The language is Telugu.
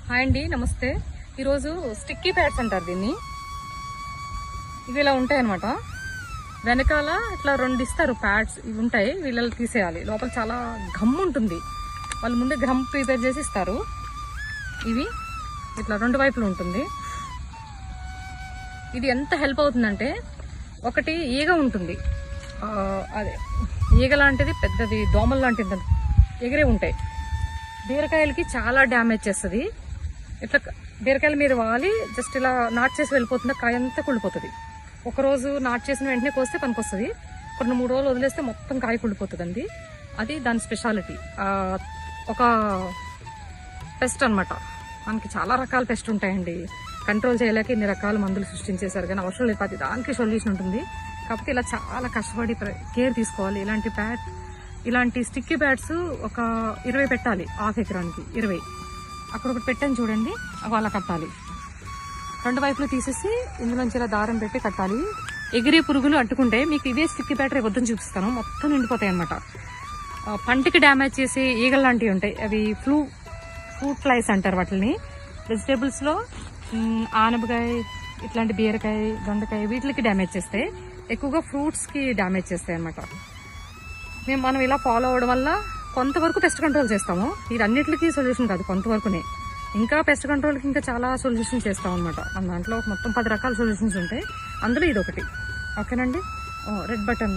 హాయ్ అండి, నమస్తే. ఈరోజు స్టిక్కీ ప్యాడ్స్ అంటారు దీన్ని. ఇవి ఇలా ఉంటాయి అనమాట. వెనకాల ఇట్లా 2 ఇస్తారు ప్యాడ్స్. ఇవి ఉంటాయి, వీళ్ళకి తీసేయాలి. లోపల చాలా గమ్ ఉంటుంది. వాళ్ళు ముందే గమ్ ప్రిపేర్ చేసి ఇస్తారు. ఇవి ఇట్లా 2 వైపులు ఉంటుంది. ఇది ఎంత హెల్ప్ అవుతుందంటే, ఒకటి ఈగ ఉంటుంది, అదే ఈగ లాంటిది, పెద్దది దోమలు లాంటిది ఎగిరే ఉంటాయి. బీరకాయలకి చాలా డ్యామేజ్ చేస్తుంది. ఇట్లా బీరకాయల మీద వాలి జస్ట్ ఇలా నాట్ చేసి వెళ్ళిపోతుంది, కాయ అంతా కుళ్ళిపోతుంది. ఒకరోజు నాట్ చేసిన వెంటనే కోస్తే పనికొస్తుంది. 2-3 రోజులు వదిలేస్తే మొత్తం కాయ కుళ్ళిపోతుందండి. అది దాని స్పెషాలిటీ. ఒక పెస్ట్ అనమాట. మనకి చాలా రకాల పెస్ట్ ఉంటాయండి. కంట్రోల్ చేయలేక ఇన్ని రకాల మందులు సృష్టించేశారు, కానీ అవసరం లేదు. ప్రతి దానికి సొల్యూషన్ ఉంటుంది. కాకపోతే ఇలా చాలా కష్టపడి కేర్ తీసుకోవాలి. ఇలాంటి స్టిక్కీ ప్యాడ్స్ ఒక 20 పెట్టాలి. హాఫ్ ఎకరానికి 20. అక్కడ ఒకటి పెట్టాను చూడండి, అలా కట్టాలి. 2 వైపులు తీసేసి ఇందులోంచి ఇలా దారం పెట్టి కట్టాలి. ఎగిరే పురుగులు అంటుకుంటే మీకు ఇవే స్టిక్కీ ప్యాడ్ వద్దని చూపిస్తాను. మొత్తం నిండిపోతాయి అన్నమాట. పంటికి డ్యామేజ్ చేసే ఈగలు లాంటివి ఉంటాయి, అవి ఫ్రూట్ ఫ్లైస్ అంటారు వాటిని. వెజిటేబుల్స్లో ఆనపకాయ, ఇట్లాంటి బీరకాయ, దొండకాయ, వీటికి డ్యామేజ్ చేస్తాయి. ఎక్కువగా ఫ్రూట్స్కి డ్యామేజ్ చేస్తాయి అన్నమాట. మనం ఇలా ఫాలో అవడం వల్ల కొంతవరకు పెస్ట్ కంట్రోల్ చేస్తాము. ఇది అన్నిటికీ సొల్యూషన్ కాదు, కొంతవరకునే. ఇంకా పెస్ట్ కంట్రోల్కి ఇంకా చాలా సొల్యూషన్ చేస్తాం అనమాట. దాంట్లో మొత్తం 10 రకాల సొల్యూషన్స్ ఉంటాయి. అందులో ఇది ఒకటి. ఓకేనండి. Red button